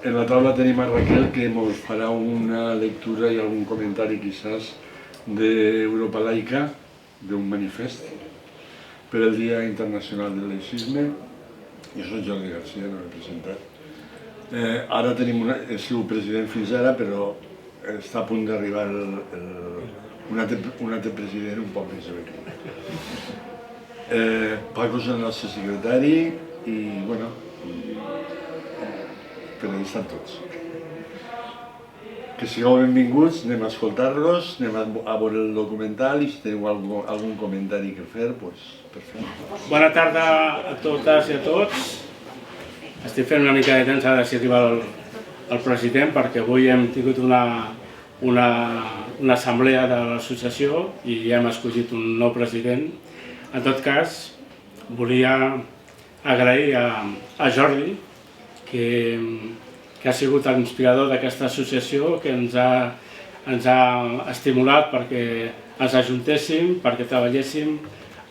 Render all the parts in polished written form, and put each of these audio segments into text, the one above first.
En la tabla tenim a Raquel, que ens farà una lectura i algun comentari, quizás, d'Europa Laica, d'un manifest per el Dia Internacional del Laïcisme. Jo soc Jordi Garcia, no l'he presentat. Ara tenim el seu president fins ara, però està a punt d'arribar un altre president un poc més aquí. Paco és el nostre secretari i, bueno, per ahí estan tots. Que sigueu benvinguts, anem a escoltar-los, anem a veure el documental i si teniu algun comentari que fer, doncs perfecte. Bona tarda a totes i a tots. Estic fent una mica de temps ara si arriba el president, perquè avui hem tingut una assemblea de l'associació i ja hem escollit un nou president. En tot cas, volia agrair a Jordi, que ha sigut l'inspirador d'aquesta associació, que ens ha estimulat perquè ens ajuntéssim, perquè treballéssim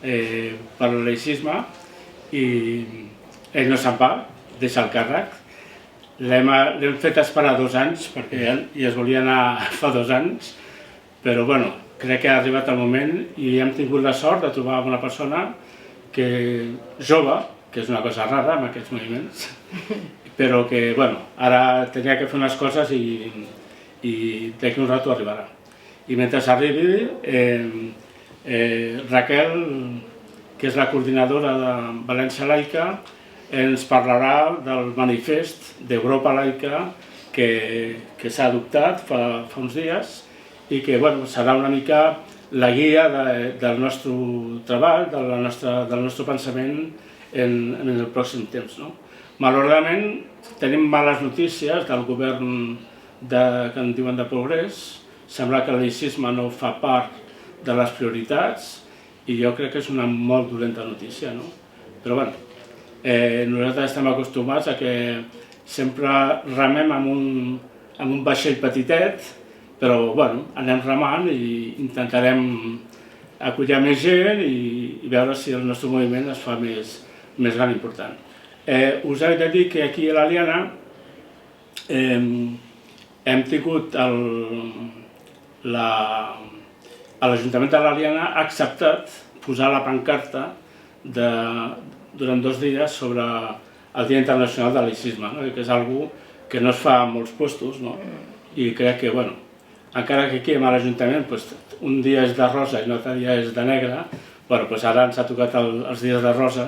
per el laïcisme, i ell no se'n va, deixa el càrrec. L'hem fet esperar 2 anys, perquè ell es volia anar fa 2 anys, però bueno, crec que ha arribat el moment i hem tingut la sort de trobar una persona jove, que és una cosa rara en aquests moviments, però que, bueno, ara tenia que fer unes coses i d'aquí un rato arribarà. I mentre arribi, Raquel, que és la coordinadora de València Laica, ens parlarà del manifest d'Europa Laica que s'ha adoptat fa uns dies i que, bueno, serà una mica la guia del nostre treball, del nostre pensament en el pròxim temps. Malauradament, tenim males notícies del govern que en diuen de progrés. Sembla que el laïcisme no fa part de les prioritats i jo crec que és una molt dolenta notícia. Però bé, nosaltres estem acostumats a que sempre remem amb un vaixell petitet, però bueno, anem remant i intentarem acollir més gent i veure si el nostre moviment es fa més gran i important. Us he de dir que aquí a l'Aliana hem tingut l'Ajuntament de l'Aliana ha acceptat posar la pancarta durant 2 dies sobre el Dia Internacional del Laïcisme, que és una cosa que no es fa a molts llocs, i crec que, bueno, encara que aquí a l'Ajuntament un dia és de rosa i l'altre dia és de negre, ara ens ha tocat els dies de rosa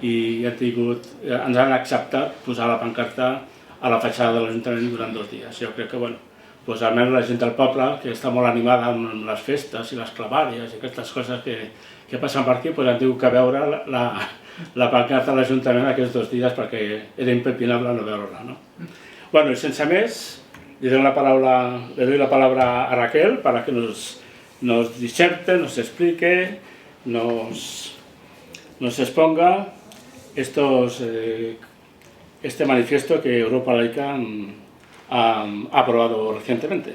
i ens han acceptat posar la pancarta a la fatxada de l'Ajuntament durant 2 dies. Jo crec que, almenys la gent del poble, que està molt animada amb les festes i les clavàries i aquestes coses que passen per aquí, han tingut que veure la pancarta a l'Ajuntament aquests 2 dies perquè era impepinable no veure-la. Bueno, i sense més, le doy la palabra a Raquel para que nos diserte, nos explique, nos exponga este manifiesto que Europa Laica ha aprobado recientemente.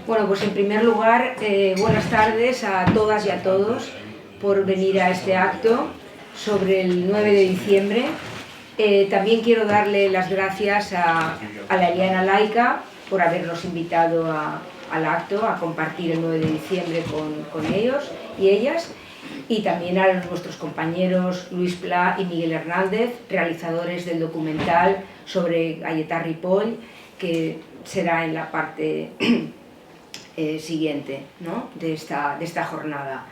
Bueno, pues en primer lugar, buenas tardes a todas y a todos por venir a este acto sobre el 9 de diciembre. También quiero darle las gracias a la Alianza Laica por habernos invitado al acto, a compartir el 9 de diciembre con ellos y ellas, y también a nuestros compañeros Luis Pla y Miguel Hernández, realizadores del documental sobre Gaietà Ripoll, que será en la parte siguiente, ¿no?, de esta jornada.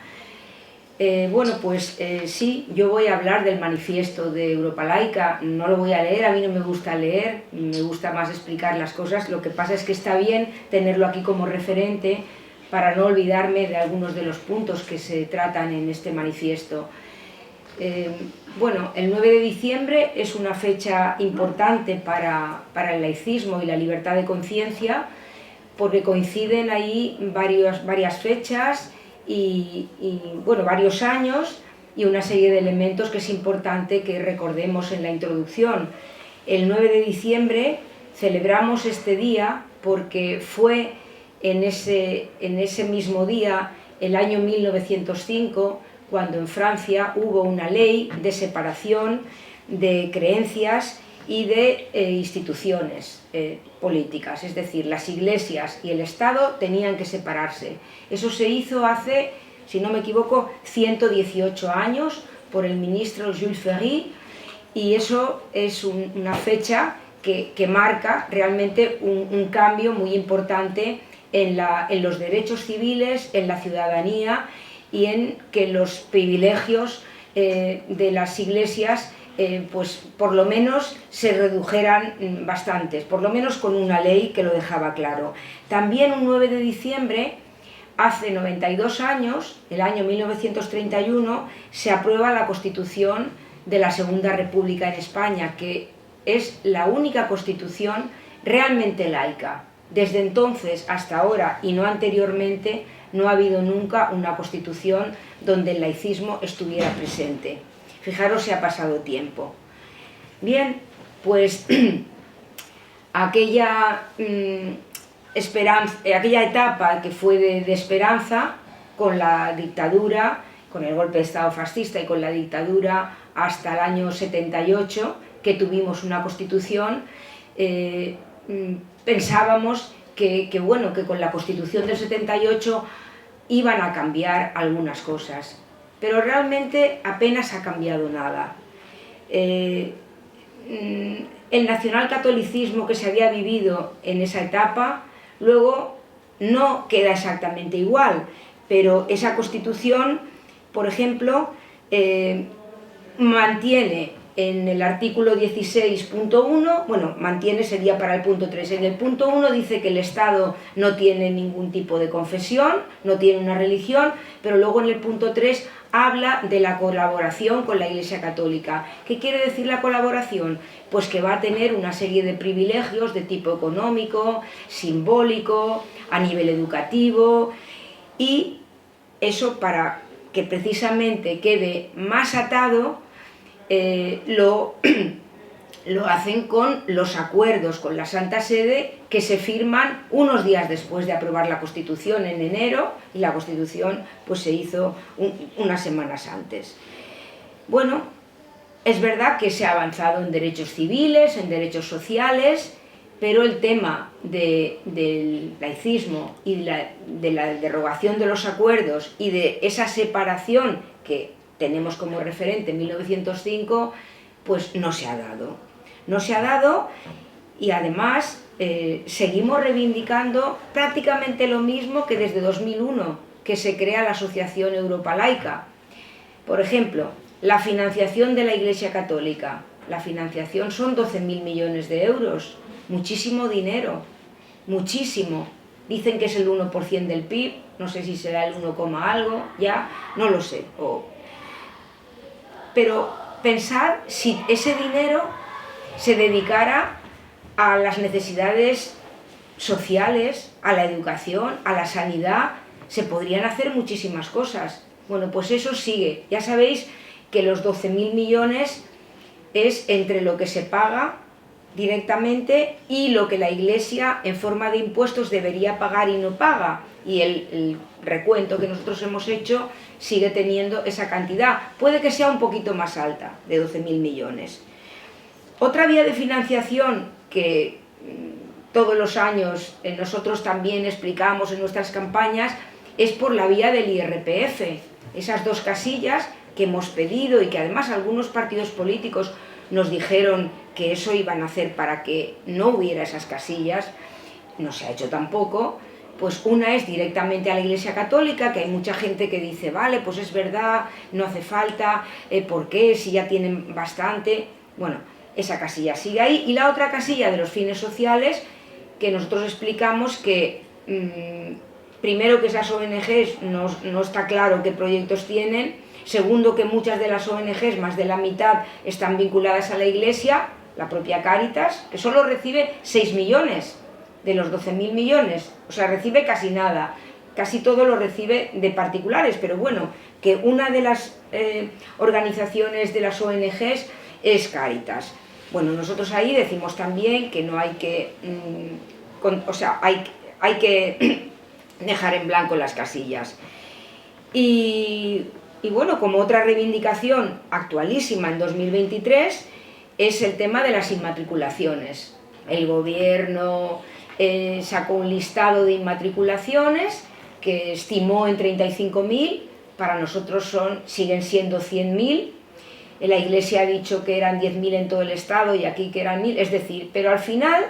Bueno, pues sí, yo voy a hablar del manifiesto de Europa Laica. No lo voy a leer, a mí no me gusta leer, me gusta más explicar las cosas. Lo que pasa es que está bien tenerlo aquí como referente para no olvidarme de algunos de los puntos que se tratan en este manifiesto. Bueno, el 9 de diciembre es una fecha importante para el laicismo y la libertad de conciencia, porque coinciden ahí varias fechas y bueno, varios años y una serie de elementos que es importante que recordemos en la introducción. El 9 de diciembre celebramos este día porque fue en ese mismo día, el año 1905, cuando en Francia hubo una ley de separación de creencias y de instituciones políticas, es decir, las iglesias y el Estado tenían que separarse. Eso se hizo hace, si no me equivoco, 118 años por el ministro Jules Ferry, y eso es una fecha que marca realmente un cambio muy importante en los derechos civiles, en la ciudadanía y en que los privilegios de las iglesias pues por lo menos se redujeran bastantes, por lo menos con una ley que lo dejaba claro. También un 9 de diciembre, hace 92 años, el año 1931, se aprueba la Constitución de la Segunda República en España, que es la única constitución realmente laica. Desde entonces hasta ahora y no anteriormente no ha habido nunca una constitución donde el laicismo estuviera presente. Fijaros si ha pasado tiempo. Bien, pues aquella etapa que fue de esperanza con la dictadura, con el golpe de Estado fascista y con la dictadura hasta el año 78, que tuvimos una constitución, pensábamos que con la Constitución del 78 iban a cambiar algunas cosas, pero realmente apenas ha cambiado nada. El nacionalcatolicismo que se había vivido en esa etapa, luego no queda exactamente igual, pero esa Constitución, por ejemplo, mantiene en el artículo 16.1, bueno, mantiene sería para el punto 3, en el punto 1 dice que el Estado no tiene ningún tipo de confesión, no tiene una religión, pero luego en el punto 3 habla de la colaboración con la Iglesia Católica. ¿Qué quiere decir la colaboración? Pues que va a tener una serie de privilegios de tipo económico, simbólico, a nivel educativo, y eso para que precisamente quede más atado, lo hacen con los acuerdos con la Santa Sede que se firman unos días después de aprobar la Constitución en enero, y la Constitución pues se hizo unas semanas antes. Bueno, es verdad que se ha avanzado en derechos civiles, en derechos sociales, pero el tema del laicismo y de la derogación de los acuerdos y de esa separación que tenemos como referente en 1905, pues no se ha dado. No se ha dado, y además seguimos reivindicando prácticamente lo mismo que desde 2001, que se crea la Asociación Europa Laica. Por ejemplo, la financiación de la Iglesia Católica. La financiación son 12.000 millones de euros, muchísimo dinero, muchísimo. Dicen que es el 1% del PIB, no sé si será el 1, algo, ya, no lo sé. Pero pensar si ese dinero se dedicara a las necesidades sociales, a la educación, a la sanidad, se podrían hacer muchísimas cosas. Bueno, pues eso sigue. Ya sabéis que los 12.000 millones es entre lo que se paga directamente y lo que la Iglesia en forma de impuestos debería pagar y no paga, y el recuento que nosotros hemos hecho sigue teniendo esa cantidad. Puede que sea un poquito más alta, de 12.000 millones. Otra vía de financiación que todos los años nosotros también explicamos en nuestras campañas es por la vía del IRPF. Esas dos casillas que hemos pedido y que además algunos partidos políticos nos dijeron que eso iban a hacer para que no hubiera esas casillas, no se ha hecho tampoco. Pues una es directamente a la Iglesia Católica, que hay mucha gente que dice, vale, pues es verdad, no hace falta, ¿por qué? Si ya tienen bastante. Bueno, esa casilla sigue ahí. Y la otra casilla de los fines sociales, que nosotros explicamos que, primero, que esas ONGs no está claro qué proyectos tienen. Segundo, que muchas de las ONGs, más de la mitad, están vinculadas a la Iglesia, la propia Cáritas, que solo recibe 6 millones de los 12.000 millones, o sea, recibe casi nada, casi todo lo recibe de particulares, pero bueno, que una de las organizaciones de las ONGs es Cáritas. Bueno, nosotros ahí decimos también que no hay que, hay que dejar en blanco las casillas. Y bueno, como otra reivindicación actualísima en 2023, es el tema de las inmatriculaciones. El gobierno sacó un listado de inmatriculaciones que estimó en 35.000, para nosotros siguen siendo 100.000. La Iglesia ha dicho que eran 10.000 en todo el Estado y aquí que eran 1.000, es decir, pero al final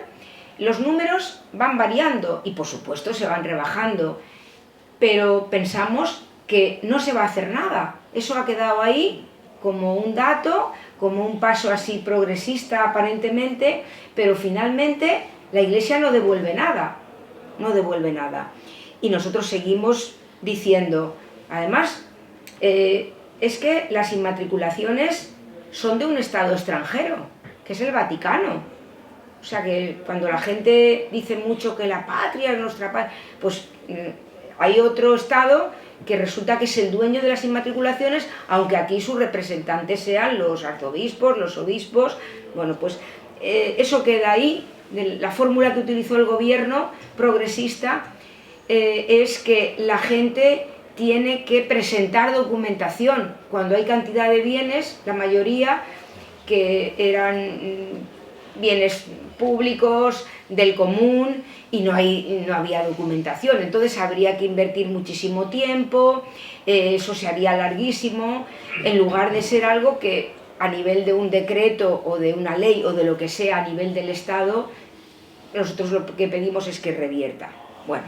los números van variando y por supuesto se van rebajando, pero pensamos que no se va a hacer nada. Eso ha quedado ahí como un dato, como un paso así progresista aparentemente, pero finalmente la Iglesia no devuelve nada, no devuelve nada. Y nosotros seguimos diciendo, además, es que las inmatriculaciones son de un Estado extranjero, que es el Vaticano. O sea que cuando la gente dice mucho que la patria es nuestra patria, pues hay otro Estado que resulta que es el dueño de las inmatriculaciones, aunque aquí sus representantes sean los arzobispos, los obispos. Bueno, pues eso queda ahí. La fórmula que utilizó el gobierno progresista es que la gente tiene que presentar documentación cuando hay cantidad de bienes, la mayoría que eran bienes públicos, del común, y no había documentación. Entonces habría que invertir muchísimo tiempo, eso se haría larguísimo, en lugar de ser algo que a nivel de un decreto o de una ley o de lo que sea a nivel del Estado, nosotros lo que pedimos es que revierta. Bueno,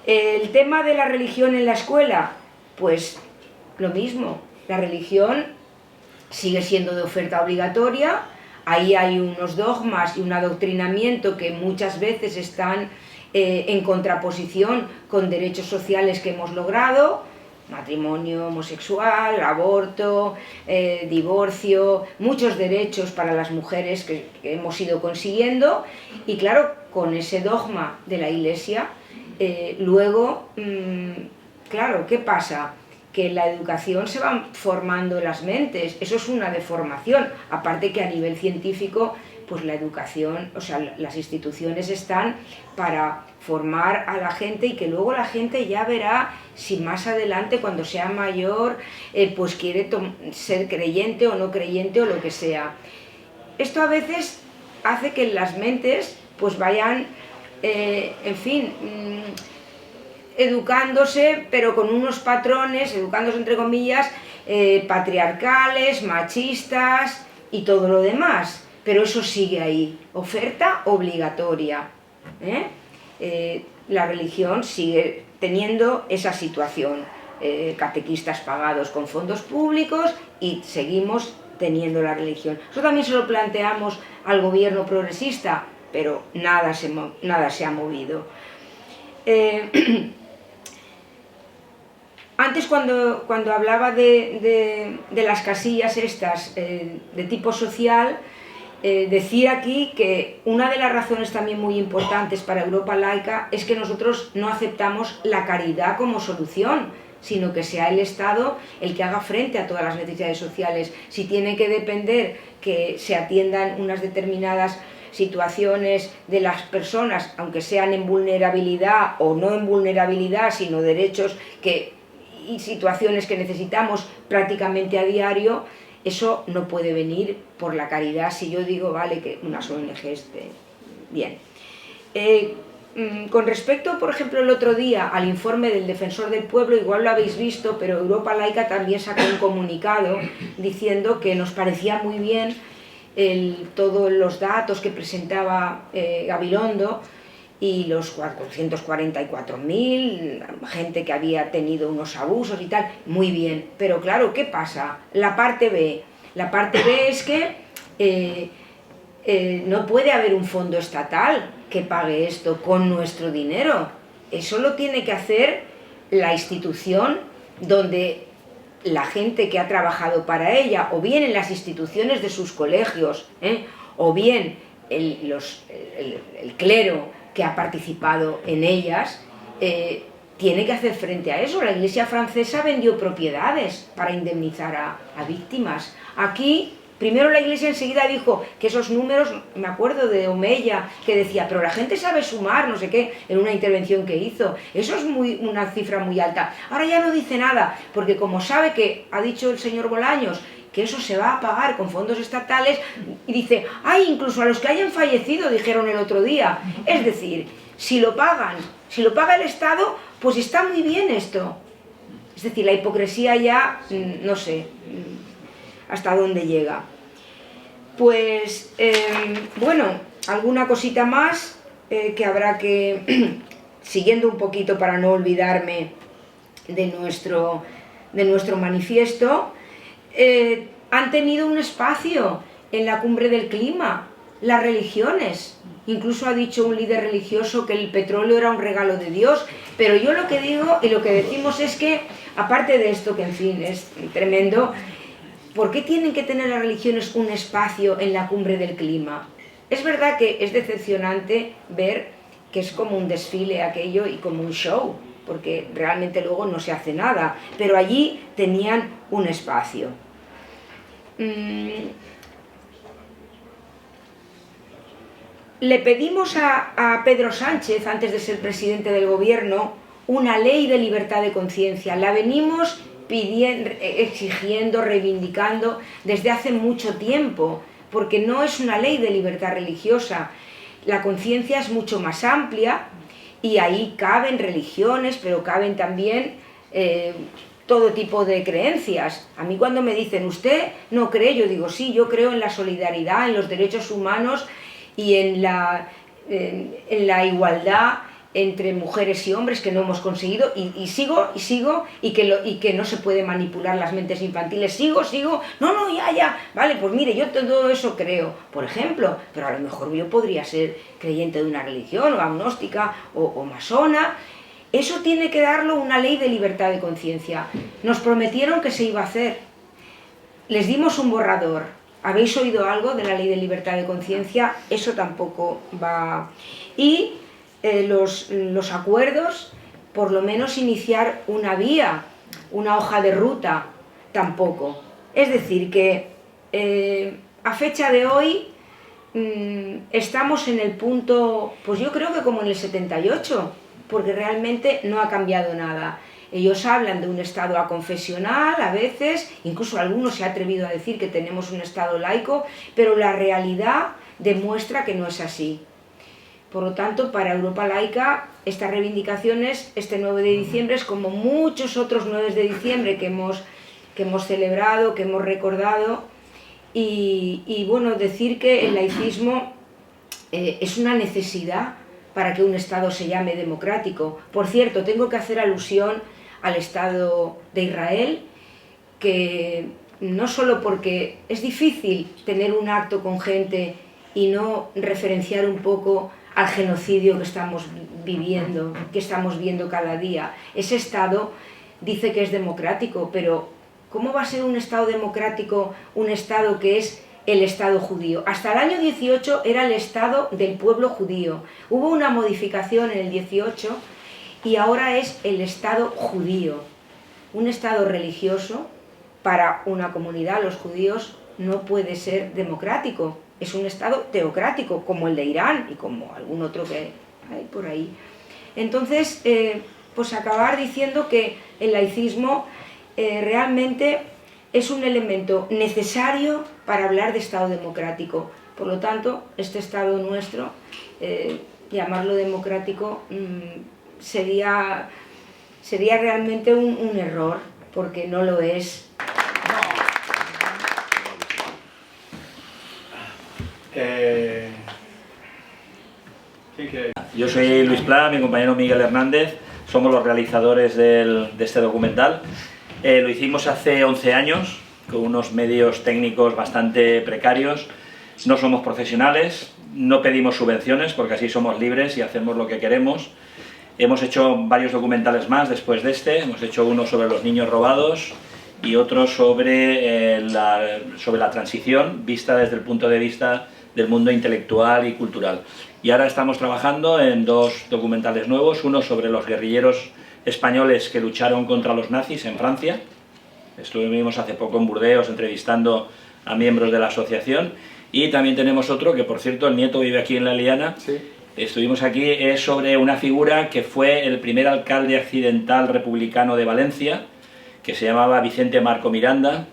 el tema de la religión en la escuela, pues lo mismo, la religión sigue siendo de oferta obligatoria. Ahí hay unos dogmas y un adoctrinamiento que muchas veces están en contraposición con derechos sociales que hemos logrado, matrimonio homosexual, aborto, divorcio, muchos derechos para las mujeres que hemos ido consiguiendo, y claro, con ese dogma de la Iglesia, luego, claro, ¿qué pasa? Que la educación se va formando en las mentes, eso es una deformación, aparte que a nivel científico, pues la educación, o sea, las instituciones están para formar a la gente y que luego la gente ya verá si más adelante, cuando sea mayor, pues quiere ser creyente o no creyente o lo que sea. Esto a veces hace que las mentes pues vayan, en fin, educándose, pero con unos patrones, educándose entre comillas, patriarcales, machistas y todo lo demás. Pero eso sigue ahí, oferta obligatoria. La religión sigue teniendo esa situación, catequistas pagados con fondos públicos y seguimos teniendo la religión. Eso también se lo planteamos al gobierno progresista, pero nada se ha movido. Antes cuando hablaba de las casillas estas de tipo social, decir aquí que una de las razones también muy importantes para Europa laica es que nosotros no aceptamos la caridad como solución, sino que sea el Estado el que haga frente a todas las necesidades sociales. Si tiene que depender que se atiendan unas determinadas situaciones de las personas, aunque sean en vulnerabilidad o no en vulnerabilidad, sino derechos y situaciones que necesitamos prácticamente a diario, eso no puede venir por la caridad. Si yo digo, vale, que unas ONGs, bien. Con respecto, por ejemplo, el otro día al informe del Defensor del Pueblo, igual lo habéis visto, pero Europa Laica también sacó un comunicado diciendo que nos parecía muy bien todos los datos que presentaba Gabilondo y los 444.000, gente que había tenido unos abusos y tal, muy bien. Pero claro, ¿qué pasa? La parte B es que no puede haber un fondo estatal que pague esto con nuestro dinero. Eso lo tiene que hacer la institución donde la gente que ha trabajado para ella, o bien en las instituciones de sus colegios, o bien el clero que ha participado en ellas, tiene que hacer frente a eso. La Iglesia francesa vendió propiedades para indemnizar a víctimas. Aquí, primero la Iglesia enseguida dijo que esos números, me acuerdo de Omeya, que decía, pero la gente sabe sumar, no sé qué, en una intervención que hizo. Eso es una cifra muy alta. Ahora ya no dice nada, porque como sabe que, ha dicho el señor Bolaños, que eso se va a pagar con fondos estatales, y dice, ¡ay, incluso a los que hayan fallecido!, dijeron el otro día. Es decir, si lo paga el Estado, pues está muy bien esto. Es decir, la hipocresía ya, no sé hasta dónde llega. Pues, bueno, alguna cosita más que habrá que, siguiendo un poquito para no olvidarme de nuestro manifiesto, han tenido un espacio en la cumbre del clima, las religiones. Incluso ha dicho un líder religioso que el petróleo era un regalo de Dios, pero yo lo que digo y lo que decimos es que, aparte de esto, que en fin es tremendo, ¿por qué tienen que tener las religiones un espacio en la cumbre del clima? Es verdad que es decepcionante ver que es como un desfile aquello y como un show, porque realmente luego no se hace nada, pero allí tenían un espacio. Le pedimos a Pedro Sánchez, antes de ser presidente del gobierno, una ley de libertad de conciencia. La venimos pidiendo, exigiendo, reivindicando desde hace mucho tiempo, porque no es una ley de libertad religiosa. La conciencia es mucho más amplia y ahí caben religiones, pero caben también todo tipo de creencias. A mí cuando me dicen, ¿usted no cree? Yo digo, sí, yo creo en la solidaridad, en los derechos humanos y en la igualdad entre mujeres y hombres que no hemos conseguido, y sigo, y que no se puede manipular las mentes infantiles, sigo, no, ya, vale, pues mire, yo todo eso creo, por ejemplo, pero a lo mejor yo podría ser creyente de una religión, o agnóstica, o masona. Eso tiene que darlo una ley de libertad de conciencia. Nos prometieron que se iba a hacer, les dimos un borrador. ¿Habéis oído algo de la ley de libertad de conciencia? Eso tampoco va. Y los acuerdos, por lo menos iniciar una vía, una hoja de ruta, tampoco. Es decir, que a fecha de hoy estamos en el punto, pues yo creo que como en el 78, porque realmente no ha cambiado nada. Ellos hablan de un Estado aconfesional a veces, incluso algunos se ha atrevido a decir que tenemos un Estado laico, pero la realidad demuestra que no es así. Por lo tanto, para Europa Laica, estas reivindicaciones, este 9 de diciembre, es como muchos otros 9 de diciembre que hemos celebrado, que hemos recordado, y bueno, decir que el laicismo es una necesidad para que un Estado se llame democrático. Por cierto, tengo que hacer alusión al Estado de Israel, que no solo porque es difícil tener un acto con gente y no referenciar un poco al genocidio que estamos viviendo, que estamos viendo cada día. Ese Estado dice que es democrático, pero ¿cómo va a ser un Estado democrático un Estado que es el Estado judío? Hasta el año 18 era el Estado del pueblo judío. Hubo una modificación en el 18 y ahora es el Estado judío. Un Estado religioso para una comunidad, los judíos, no puede ser democrático. Es un Estado teocrático, como el de Irán y como algún otro que hay por ahí. Entonces, pues acabar diciendo que el laicismo realmente es un elemento necesario para hablar de Estado democrático. Por lo tanto, este Estado nuestro, llamarlo democrático, sería realmente un error, porque no lo es. Yo soy Luis Pla, mi compañero Miguel Hernández, somos los realizadores de este documental. Lo hicimos hace 11 años, con unos medios técnicos bastante precarios. No somos profesionales, no pedimos subvenciones porque así somos libres y hacemos lo que queremos. Hemos hecho varios documentales más después de este, hemos hecho uno sobre los niños robados y otro sobre la transición vista desde el punto de vista del mundo intelectual y cultural. Y ahora estamos trabajando en dos documentales nuevos, uno sobre los guerrilleros españoles que lucharon contra los nazis en Francia. Estuvimos hace poco en Burdeos entrevistando a miembros de la asociación, y también tenemos otro, que por cierto el nieto vive aquí en La Liana. Sí. Estuvimos aquí, es sobre una figura que fue el primer alcalde accidental republicano de Valencia, que se llamaba Vicente Marco Miranda,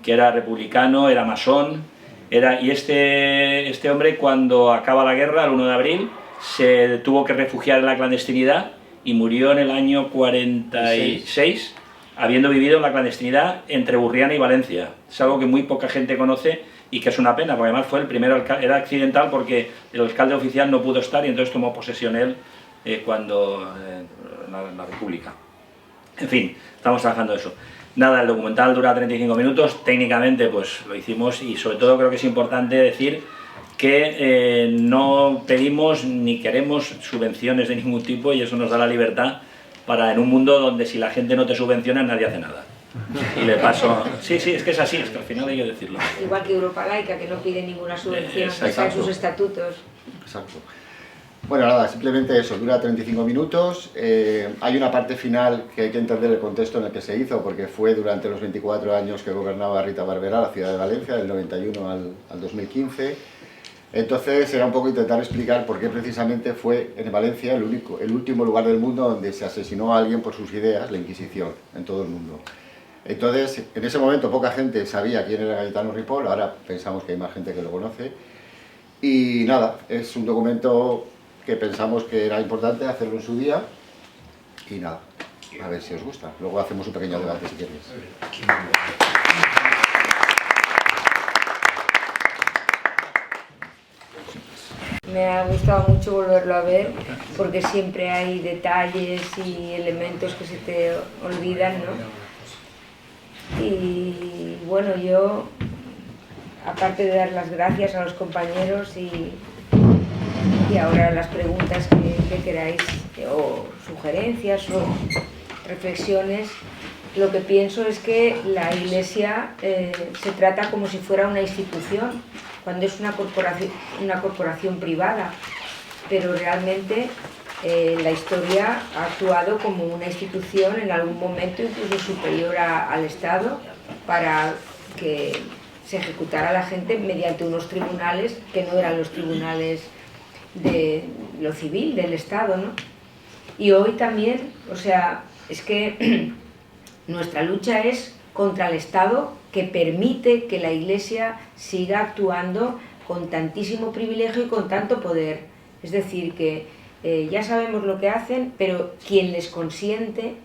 que era republicano, era masón, y este hombre, cuando acaba la guerra, el 1 de abril, se tuvo que refugiar en la clandestinidad y murió en el año 46, habiendo vivido en la clandestinidad entre Burriana y Valencia. Es algo que muy poca gente conoce y que es una pena, porque además fue el primero alcalde, era accidental porque el alcalde oficial no pudo estar y entonces tomó posesión él cuando la República. En fin, estamos trabajando eso. Nada, el documental dura 35 minutos, técnicamente pues lo hicimos, y sobre todo creo que es importante decir que no pedimos ni queremos subvenciones de ningún tipo, y eso nos da la libertad para, en un mundo donde si la gente no te subvenciona nadie hace nada. Y le paso... Sí, es que es así, es que al final hay que decirlo. Igual que Europa Laica, que no pide ninguna subvención, que está en sus estatutos. Exacto. Bueno, nada, simplemente eso, dura 35 minutos. Hay una parte final que hay que entender el contexto en el que se hizo, porque fue durante los 24 años que gobernaba Rita Barberá la ciudad de Valencia, del 91 al 2015. Entonces era un poco intentar explicar por qué precisamente fue en Valencia el último lugar del mundo donde se asesinó a alguien por sus ideas, la Inquisición, en todo el mundo. Entonces, en ese momento poca gente sabía quién era Cayetano Ripoll, ahora pensamos que hay más gente que lo conoce. Y nada, es un documento que pensamos que era importante hacerlo en su día, y nada, a ver si os gusta. Luego hacemos un pequeño debate si queréis. Me ha gustado mucho volverlo a ver, porque siempre hay detalles y elementos que se te olvidan, ¿no? Y bueno, yo, aparte de dar las gracias a los compañeros y ahora las preguntas que queráis, o sugerencias o reflexiones, lo que pienso es que la Iglesia se trata como si fuera una institución, cuando es una corporación privada, pero realmente la historia ha actuado como una institución en algún momento incluso superior al Estado, para que se ejecutara a la gente mediante unos tribunales que no eran los tribunales de lo civil, del Estado, ¿no? Y hoy también, o sea, es que nuestra lucha es contra el Estado, que permite que la Iglesia siga actuando con tantísimo privilegio y con tanto poder. Es decir, que ya sabemos lo que hacen, pero quien les consiente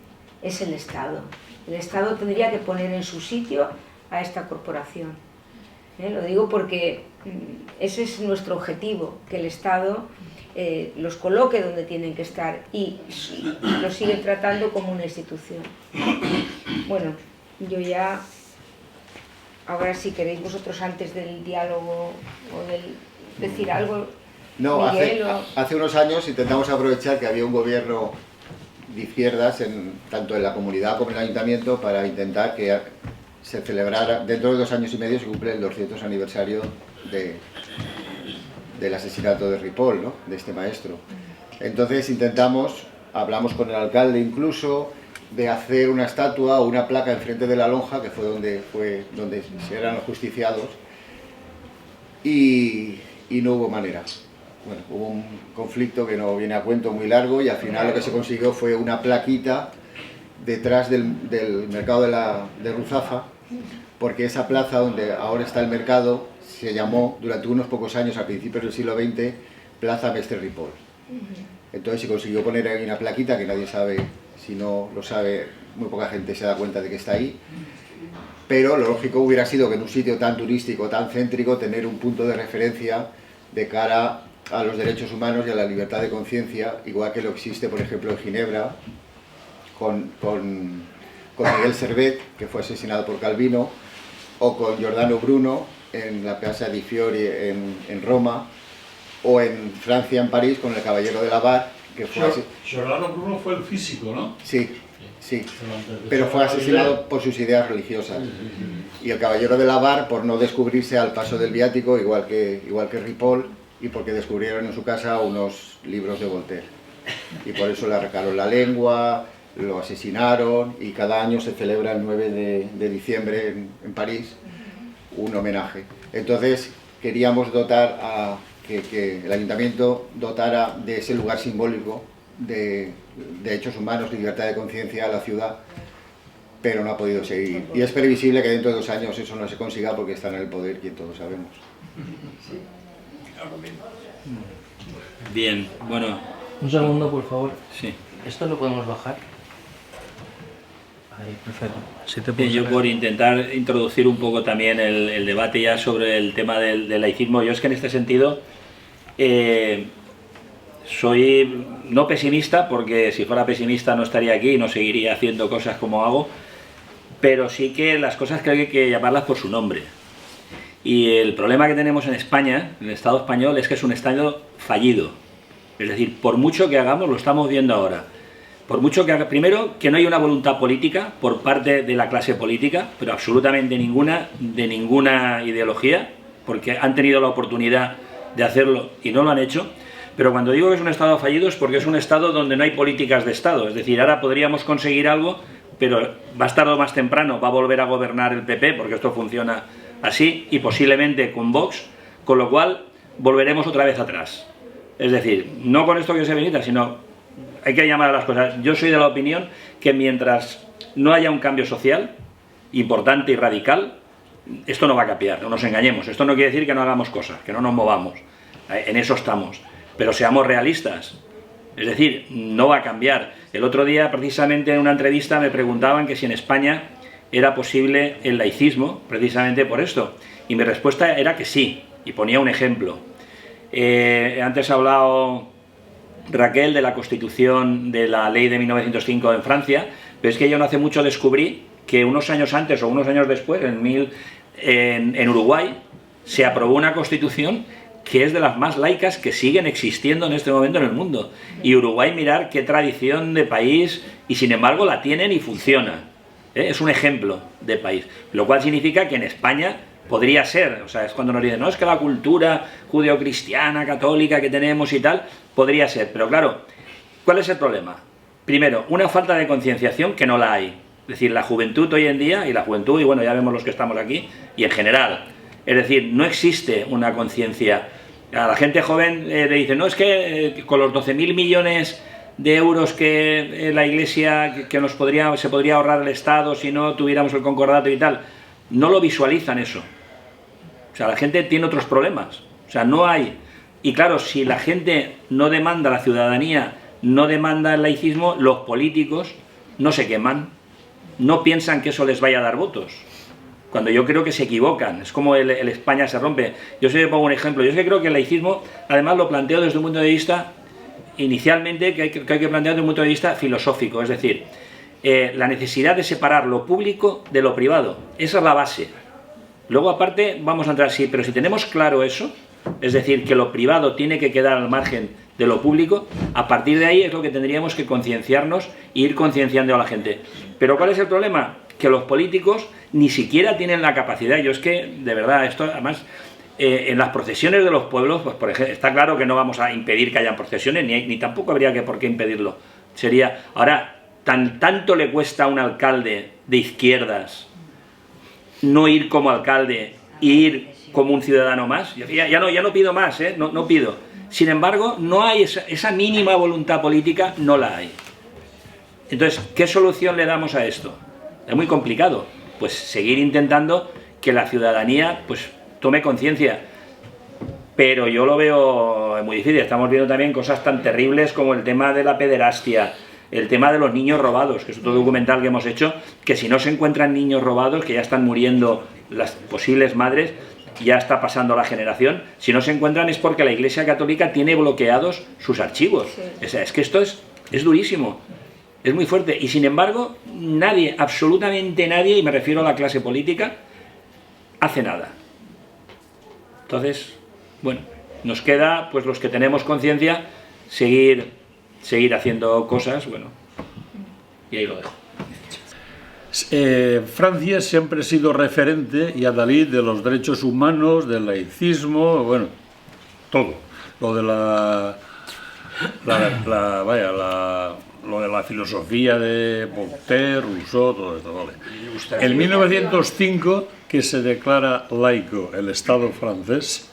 es el Estado. El Estado tendría que poner en su sitio a esta corporación. Lo digo porque ese es nuestro objetivo, que el Estado los coloque donde tienen que estar y los sigue tratando como una institución. Bueno, yo ya... Ahora, si queréis vosotros, antes del diálogo o del decir algo, no, Miguel, hace unos años intentamos aprovechar que había un gobierno de izquierdas, tanto en la comunidad como en el ayuntamiento, para intentar que se celebrara, dentro de 2 años y medio se cumple el 200 aniversario del asesinato de Ripoll, ¿no?, de este maestro. Entonces hablamos con el alcalde incluso, de hacer una estatua o una placa enfrente de la lonja, que fue donde eran los justiciados, y no hubo manera. Bueno, hubo un conflicto que no viene a cuento, muy largo, y al final lo que se consiguió fue una plaquita detrás del mercado de Ruzafa, porque esa plaza donde ahora está el mercado se llamó durante unos pocos años, a principios del siglo XX, Plaza Mestre Ripoll. Entonces se consiguió poner ahí una plaquita que nadie sabe. Si no lo sabe, muy poca gente se da cuenta de que está ahí. Pero lo lógico hubiera sido que en un sitio tan turístico, tan céntrico, tener un punto de referencia de cara a los derechos humanos y a la libertad de conciencia, igual que lo existe, por ejemplo, en Ginebra, con Miguel Servet, que fue asesinado por Calvino, o con Giordano Bruno en la Piazza di Fiori en Roma, o en Francia, en París, con el Caballero de la Bar, que fue Giordano Bruno fue el físico, ¿no? Sí, pero fue asesinado por sus ideas religiosas. Y el Caballero de la Bar, por no descubrirse al paso del viático, igual que Ripoll, y porque descubrieron en su casa unos libros de Voltaire. Y por eso le arrancaron la lengua, lo asesinaron, y cada año se celebra el 9 de diciembre en París un homenaje. Entonces queríamos dotar que el ayuntamiento dotara de ese lugar simbólico de derechos humanos y libertad de conciencia a la ciudad, pero no ha podido seguir. Y es previsible que dentro de 2 años eso no se consiga porque están en el poder, que todos sabemos. Bien, bueno. Un segundo, por favor. Sí. ¿Esto lo podemos bajar? Ahí, perfecto. Si te Yo por intentar introducir un poco también el debate ya sobre el tema del laicismo, yo es que en este sentido soy no pesimista, porque si fuera pesimista no estaría aquí y no seguiría haciendo cosas como hago, pero sí que las cosas creo que hay que llamarlas por su nombre. Y el problema que tenemos en España, en el Estado español, es que es un Estado fallido. Es decir, por mucho que hagamos, lo estamos viendo ahora, por mucho que haga, primero, que no hay una voluntad política por parte de la clase política, pero absolutamente ninguna, de ninguna ideología, porque han tenido la oportunidad de hacerlo y no lo han hecho. Pero cuando digo que es un Estado fallido es porque es un Estado donde no hay políticas de Estado. Es decir, ahora podríamos conseguir algo, pero más tarde o más temprano va a volver a gobernar el PP, porque esto funciona así, y posiblemente con Vox, con lo cual volveremos otra vez atrás. Es decir, no con esto que se benita, sino hay que llamar a las cosas. Yo soy de la opinión que mientras no haya un cambio social importante y radical, esto no va a cambiar, no nos engañemos. Esto no quiere decir que no hagamos cosas, que no nos movamos. En eso estamos. Pero seamos realistas. Es decir, no va a cambiar. El otro día, precisamente en una entrevista, me preguntaban que si en España era posible el laicismo, precisamente por esto. Y mi respuesta era que sí, y ponía un ejemplo. Antes ha hablado Raquel de la Constitución de la Ley de 1905 en Francia, pero es que yo no hace mucho descubrí que unos años antes o unos años después, en Uruguay, se aprobó una Constitución que es de las más laicas que siguen existiendo en este momento en el mundo. Y Uruguay, mirar qué tradición de país, y sin embargo la tienen y funciona. Es un ejemplo de país, lo cual significa que en España podría ser, o sea, es cuando nos dicen, no, es que la cultura judeocristiana, católica que tenemos y tal, podría ser, pero claro, ¿cuál es el problema? Primero, una falta de concienciación que no la hay, es decir, la juventud hoy en día, y bueno, ya vemos los que estamos aquí, y en general, es decir, no existe una conciencia. A la gente joven le dicen, no, es que con los 12.000 millones de euros que la Iglesia que se podría ahorrar el Estado si no tuviéramos el concordato y tal, no lo visualizan eso. O sea, la gente tiene otros problemas. O sea, no hay. Y claro, si la gente no demanda, la ciudadanía no demanda el laicismo, los políticos no se queman, no piensan que eso les vaya a dar votos. Cuando yo creo que se equivocan, es como el España se rompe. Yo siempre pongo un ejemplo, yo es que creo que el laicismo, además lo planteo desde un punto de vista, inicialmente, que hay que plantear desde un punto de vista filosófico, es decir, la necesidad de separar lo público de lo privado, esa es la base. Luego aparte vamos a entrar, sí, pero si tenemos claro eso, es decir, que lo privado tiene que quedar al margen de lo público, a partir de ahí es lo que tendríamos que concienciarnos e ir concienciando a la gente. Pero ¿cuál es el problema? Que los políticos ni siquiera tienen la capacidad. Yo es que, de verdad, esto además, en las procesiones de los pueblos, pues por ejemplo, está claro que no vamos a impedir que hayan procesiones, ni tampoco habría por qué impedirlo. Sería, ahora, tanto le cuesta a un alcalde de izquierdas no ir como alcalde e ir como un ciudadano más. Ya no pido más, no pido. Sin embargo, no hay esa mínima voluntad política, no la hay. Entonces, ¿qué solución le damos a esto? Es muy complicado. Pues seguir intentando que la ciudadanía pues tome conciencia. Pero yo lo veo muy difícil. Estamos viendo también cosas tan terribles como el tema de la pederastia, el tema de los niños robados, que es otro documental que hemos hecho, que si no se encuentran niños robados, que ya están muriendo las posibles madres, ya está pasando la generación, si no se encuentran es porque la Iglesia Católica tiene bloqueados sus archivos. Sí. O sea, es que esto es durísimo, es muy fuerte, y sin embargo nadie, absolutamente nadie, y me refiero a la clase política, hace nada. Entonces, bueno, nos queda, pues los que tenemos conciencia, seguir haciendo cosas, bueno, y ahí lo dejo. Francia siempre ha sido referente y adalid de los derechos humanos, del laicismo, bueno, todo. Lo de lo de la filosofía de Voltaire, Rousseau, todo esto, vale. En 1905, que se declara laico el Estado francés,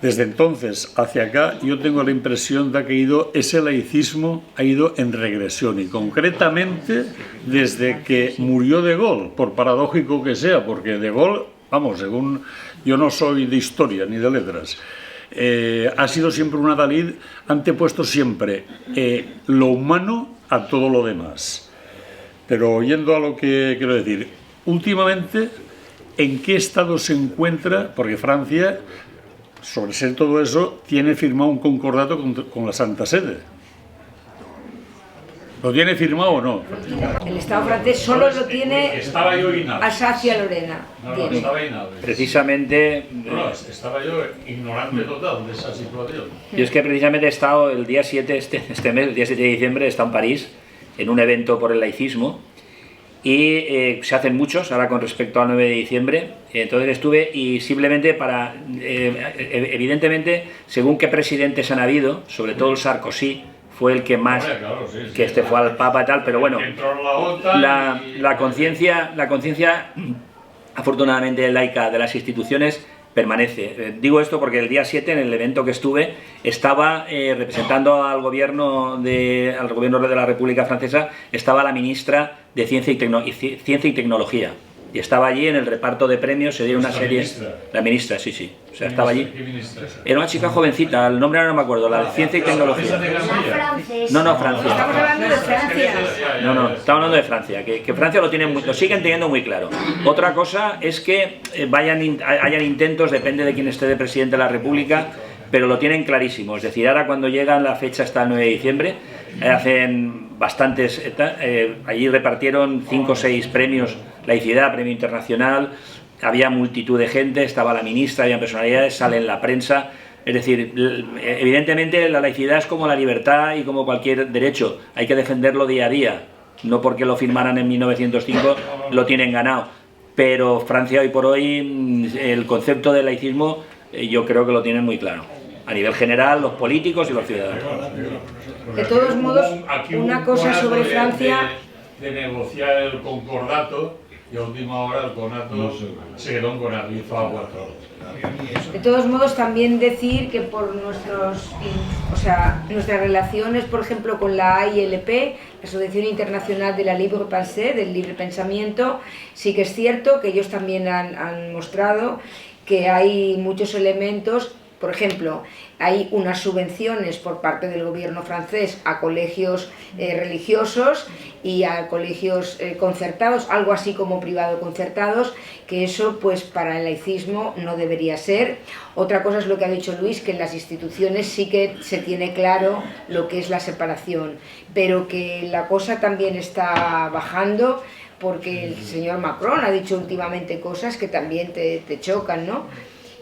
Desde entonces hacia acá yo tengo la impresión de que ese laicismo ha ido en regresión, y concretamente desde que murió De Gaulle, por paradójico que sea, porque De Gaulle, vamos, según yo no soy de historia ni de letras, ha sido siempre un adalid, antepuesto siempre lo humano a todo lo demás. Pero yendo a lo que quiero decir, últimamente, ¿en qué estado se encuentra? Porque Francia, sobre ser todo eso, tiene firmado un concordato con la Santa Sede. ¿Lo tiene firmado o no? El Estado francés solo lo tiene Estaba yo Alsacia-Lorena. No, estaba inhable. Precisamente, No, estaba yo ignorante total de esa situación. yo es que precisamente he estado el día 7, este mes, el día 7 de diciembre, he estado en París, en un evento por el laicismo, y se hacen muchos ahora con respecto al 9 de diciembre, entonces estuve, y simplemente para, evidentemente, según qué presidentes han habido, sobre todo el Sarkozy, fue el que más, Claro, sí, que este fue al Papa y tal, pero bueno, Entró en la OTAN la conciencia afortunadamente laica de las instituciones permanece. Digo esto porque el día 7, en el evento que estuve, estaba representando al gobierno de la República Francesa, estaba la ministra de Ciencia y Tecnología. Y estaba allí en el reparto de premios, se dio una serie... ministra? La ministra, sí. O sea, estaba allí. ¿Qué ministra es? Era una chica jovencita, el nombre ahora no me acuerdo, la de Ciencia y Tecnología. ¿Esa de Gambia? No, Francia. Estamos hablando de Francia. No, estamos hablando de Francia, que Francia lo siguen teniendo muy claro. Otra cosa es que hayan intentos, depende de quién esté de presidente de la República, pero lo tienen clarísimo. Es decir, ahora cuando llega la fecha hasta el 9 de diciembre, hacen bastantes, allí repartieron 5 o 6 premios, laicidad, premio internacional, había multitud de gente, estaba la ministra, había personalidades, sale en la prensa. Es decir, evidentemente la laicidad es como la libertad y como cualquier derecho, hay que defenderlo día a día, no porque lo firmaran en 1905 lo tienen ganado, pero Francia hoy por hoy, el concepto de laicismo yo creo que lo tienen muy claro, a nivel general, los políticos y los ciudadanos. De todos modos, Aquí hubo una un cosa conato sobre Francia... de negociar el concordato, y a última hora el conato se quedó en conato y hizo agua todo. De todos modos, también decir que por nuestras relaciones, por ejemplo, con la AILP, la Asociación Internacional de la Libre Pensée, del libre pensamiento, sí que es cierto que ellos también han mostrado que hay muchos elementos. Por ejemplo, hay unas subvenciones por parte del gobierno francés a colegios religiosos y a colegios concertados, algo así como privado concertados, que eso pues para el laicismo no debería ser. Otra cosa es lo que ha dicho Luis, que en las instituciones sí que se tiene claro lo que es la separación, pero que la cosa también está bajando, porque el señor Macron ha dicho últimamente cosas que también te chocan, ¿no?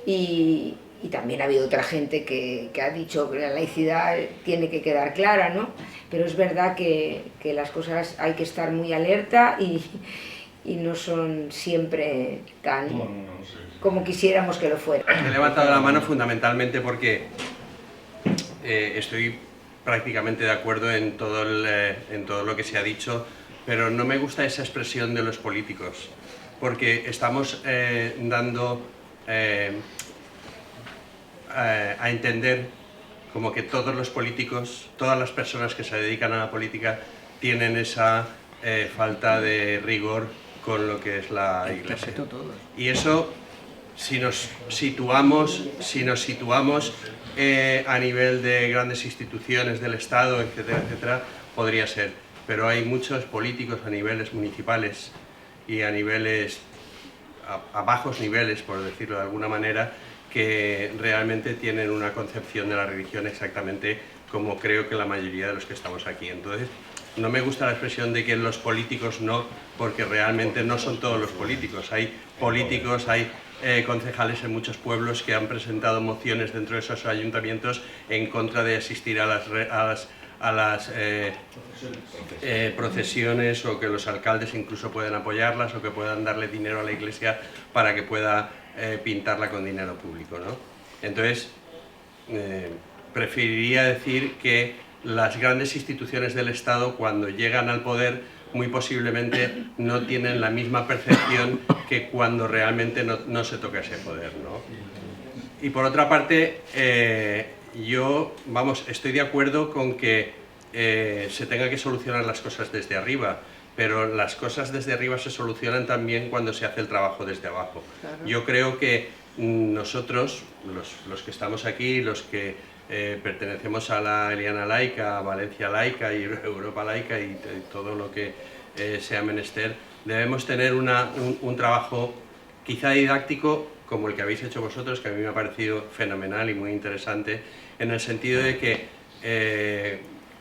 Y también ha habido otra gente que ha dicho que la laicidad tiene que quedar clara, ¿no? Pero es verdad que las cosas hay que estar muy alerta y no son siempre tan como quisiéramos que lo fuera. He levantado la mano fundamentalmente porque estoy prácticamente de acuerdo en todo lo que se ha dicho, pero no me gusta esa expresión de los políticos, porque estamos dando... a entender como que todos los políticos, todas las personas que se dedican a la política tienen esa falta de rigor con lo que es la Iglesia. Y eso, si nos situamos a nivel de grandes instituciones del Estado, etcétera, podría ser. Pero hay muchos políticos a niveles municipales y a niveles, a bajos niveles, por decirlo de alguna manera, que realmente tienen una concepción de la religión exactamente como creo que la mayoría de los que estamos aquí. Entonces, no me gusta la expresión de que los políticos no, porque realmente no son todos los políticos. Hay políticos, hay concejales en muchos pueblos que han presentado mociones dentro de esos ayuntamientos en contra de asistir a las procesiones, o que los alcaldes incluso puedan apoyarlas, o que puedan darle dinero a la Iglesia para que pueda pintarla con dinero público, ¿no? Entonces, preferiría decir que las grandes instituciones del Estado, cuando llegan al poder, muy posiblemente no tienen la misma percepción que cuando realmente no se toca ese poder, ¿no? Y por otra parte, yo, vamos, estoy de acuerdo con que se tenga que solucionar las cosas desde arriba, pero las cosas desde arriba se solucionan también cuando se hace el trabajo desde abajo. Claro. Yo creo que nosotros, los que estamos aquí, los que pertenecemos a la Eliana Laica, a Valencia Laica y Europa Laica y todo lo que sea menester, debemos tener un trabajo quizá didáctico como el que habéis hecho vosotros, que a mí me ha parecido fenomenal y muy interesante, en el sentido de que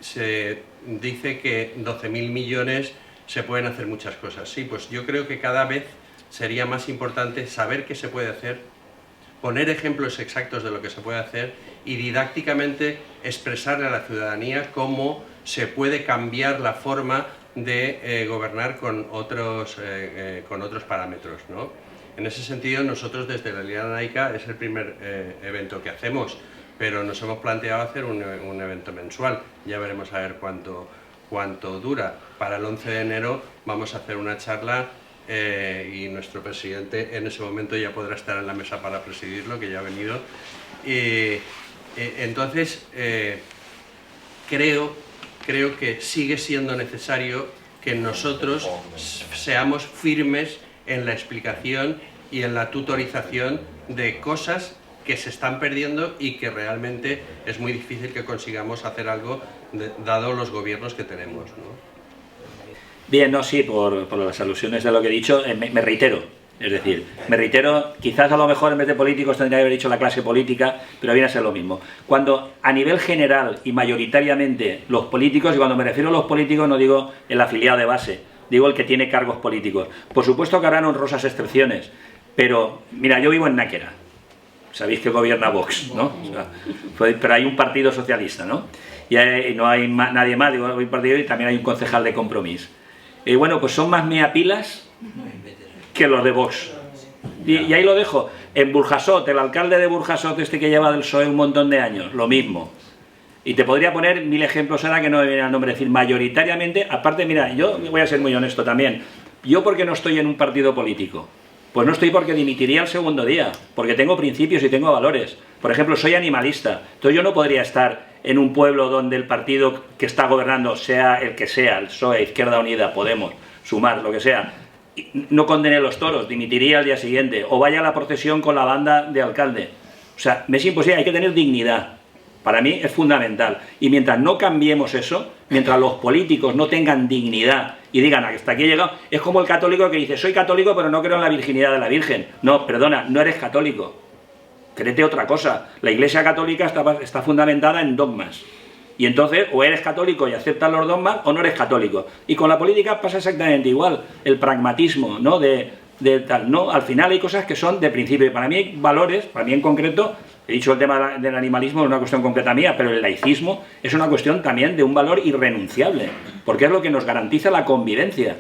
se dice que 12.000 millones se pueden hacer muchas cosas. Sí, pues yo creo que cada vez sería más importante saber qué se puede hacer, poner ejemplos exactos de lo que se puede hacer y didácticamente expresarle a la ciudadanía cómo se puede cambiar la forma de gobernar con otros parámetros, ¿no? En ese sentido, nosotros desde la Eliana Laica es el primer evento que hacemos, pero nos hemos planteado hacer un evento mensual. Ya veremos a ver cuánto dura. Para el 11 de enero vamos a hacer una charla y nuestro presidente en ese momento ya podrá estar en la mesa para presidirlo, que ya ha venido. Entonces, creo que sigue siendo necesario que nosotros seamos firmes en la explicación y en la tutorización de cosas que se están perdiendo y que realmente es muy difícil que consigamos hacer algo dado los gobiernos que tenemos, ¿no? Bien, no, sí, por las alusiones de lo que he dicho, me reitero. Es decir, me reitero, quizás a lo mejor en vez de políticos tendría que haber dicho la clase política, pero viene a ser lo mismo. Cuando a nivel general y mayoritariamente los políticos, y cuando me refiero a los políticos no digo el afiliado de base, digo el que tiene cargos políticos. Por supuesto que habrán honrosas excepciones, pero mira, yo vivo en Náquera. Sabéis que gobierna Vox, ¿no? O sea, pero hay un partido socialista, ¿no? Y no hay nadie más, digo, hay un partido y también hay un concejal de Compromís. Y bueno, pues son más meapilas que los de Vox. Y ahí lo dejo. En Burjasot, el alcalde de Burjasot, este que lleva del PSOE un montón de años, lo mismo. Y te podría poner 1000 ejemplos ahora que no me viene al nombre. Es decir, mayoritariamente, aparte, mira, yo voy a ser muy honesto también. Yo, ¿por qué no estoy en un partido político? Pues no estoy porque dimitiría el segundo día, porque tengo principios y tengo valores. Por ejemplo, soy animalista, entonces yo no podría estar en un pueblo donde el partido que está gobernando, sea el que sea, el PSOE, Izquierda Unida, Podemos, Sumar, lo que sea, no condene los toros, dimitiría al día siguiente, o vaya a la procesión con la banda de alcalde. O sea, me es imposible, hay que tener dignidad. Para mí es fundamental. Y mientras no cambiemos eso, mientras los políticos no tengan dignidad y digan hasta aquí he llegado, es como el católico que dice, soy católico pero no creo en la virginidad de la Virgen. No, perdona, no eres católico. Créete otra cosa. La Iglesia católica está fundamentada en dogmas. Y entonces, o eres católico y aceptas los dogmas, o no eres católico. Y con la política pasa exactamente igual. El pragmatismo, ¿no? De tal, no, al final hay cosas que son de principio. Y para mí hay valores, para mí en concreto, he dicho el tema del animalismo, es una cuestión concreta mía, pero el laicismo es una cuestión también de un valor irrenunciable, porque es lo que nos garantiza la convivencia,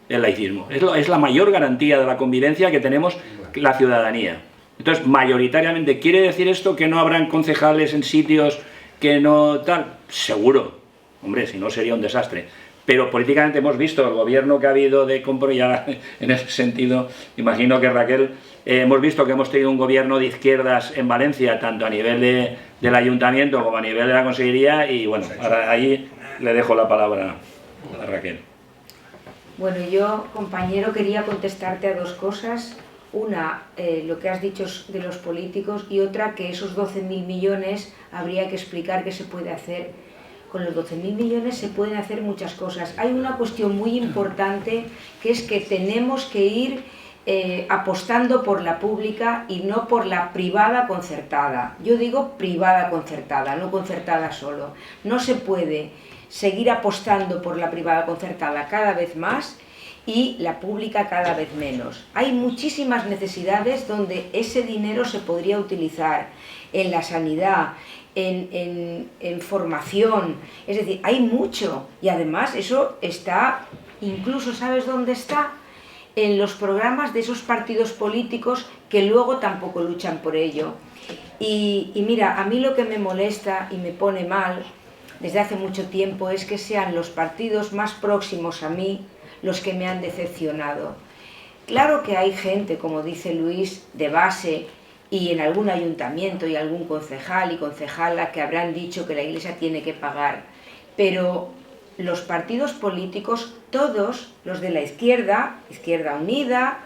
el laicismo. Es la mayor garantía de la convivencia que tenemos la ciudadanía. Entonces, mayoritariamente, ¿quiere decir esto que no habrán concejales en sitios que no tal? Seguro. Hombre, si no sería un desastre. Pero políticamente hemos visto el gobierno que ha habido de Compro, ya en ese sentido, imagino que Raquel, hemos visto que hemos tenido un gobierno de izquierdas en Valencia, tanto a nivel del ayuntamiento como a nivel de la consejería, y bueno, ahora ahí le dejo la palabra a Raquel. Bueno, yo, compañero, quería contestarte a dos cosas. Una, lo que has dicho de los políticos, y otra, que esos 12.000 millones habría que explicar qué se puede hacer. Con los 12.000 millones se pueden hacer muchas cosas. Hay una cuestión muy importante, que es que tenemos que ir apostando por la pública y no por la privada concertada. Yo digo privada concertada, no concertada solo. No se puede seguir apostando por la privada concertada cada vez más y la pública cada vez menos. Hay muchísimas necesidades donde ese dinero se podría utilizar en la sanidad, en formación, es decir, hay mucho, y además eso está, incluso ¿sabes dónde está? En los programas de esos partidos políticos que luego tampoco luchan por ello. Y mira, a mí lo que me molesta y me pone mal desde hace mucho tiempo es que sean los partidos más próximos a mí los que me han decepcionado. Claro que hay gente, como dice Luis, de base, y en algún ayuntamiento y algún concejal y concejala que habrán dicho que la Iglesia tiene que pagar, pero los partidos políticos, todos los de la izquierda, Izquierda Unida,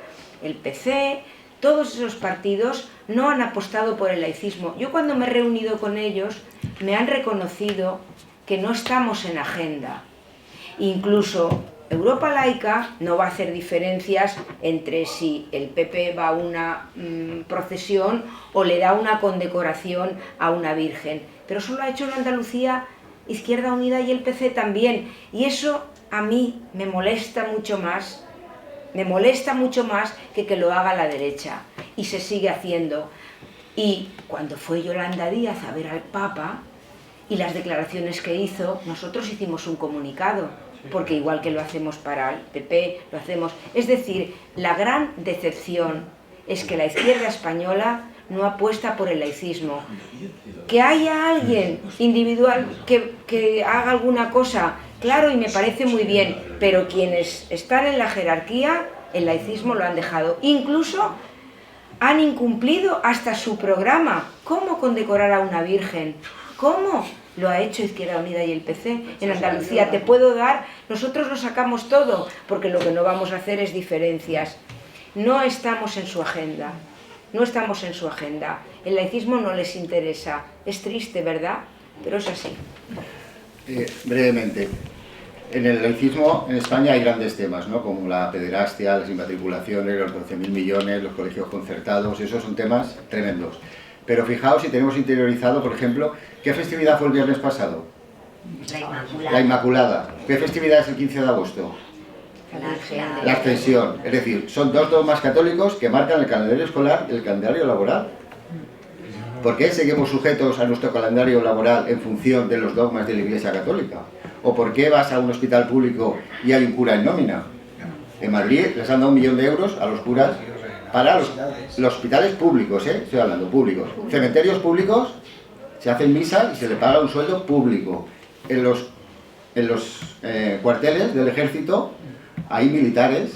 el PC, todos esos partidos no han apostado por el laicismo. Yo cuando me he reunido con ellos me han reconocido que no estamos en agenda. Incluso Europa Laica no va a hacer diferencias entre si el PP va a una procesión o le da una condecoración a una virgen. Pero eso lo ha hecho en Andalucía Izquierda Unida y el PC también. Y eso a mí me molesta mucho más que lo haga la derecha. Y se sigue haciendo. Y cuando fue Yolanda Díaz a ver al Papa y las declaraciones que hizo, nosotros hicimos un comunicado, porque igual que lo hacemos para el PP, lo hacemos. Es decir, la gran decepción es que la izquierda española no apuesta por el laicismo. Que haya alguien individual que haga alguna cosa, claro, y me parece muy bien, pero quienes están en la jerarquía, el laicismo lo han dejado. Incluso han incumplido hasta su programa. ¿Cómo condecorar a una virgen? ¿Cómo? Lo ha hecho Izquierda Unida y el PC. En Andalucía te puedo dar, nosotros lo sacamos todo, porque lo que no vamos a hacer es diferencias. No estamos en su agenda. No estamos en su agenda. El laicismo no les interesa. Es triste, ¿verdad? Pero es así. Brevemente. En el laicismo en España hay grandes temas, ¿no? Como la pederastia, las inmatriculaciones, los 12.000 millones, los colegios concertados, esos son temas tremendos. Pero fijaos si tenemos interiorizado, por ejemplo, ¿qué festividad fue el viernes pasado? La Inmaculada. La Inmaculada. ¿Qué festividad es el 15 de agosto? La Ascensión. Es decir, son dos dogmas católicos que marcan el calendario escolar y el calendario laboral. ¿Por qué seguimos sujetos a nuestro calendario laboral en función de los dogmas de la Iglesia Católica? ¿O por qué vas a un hospital público y hay un cura en nómina? En Madrid les han dado 1 millón de euros a los curas para los hospitales públicos, estoy hablando públicos. Cementerios públicos, se hacen misa y se le paga un sueldo público. En los cuarteles del ejército hay militares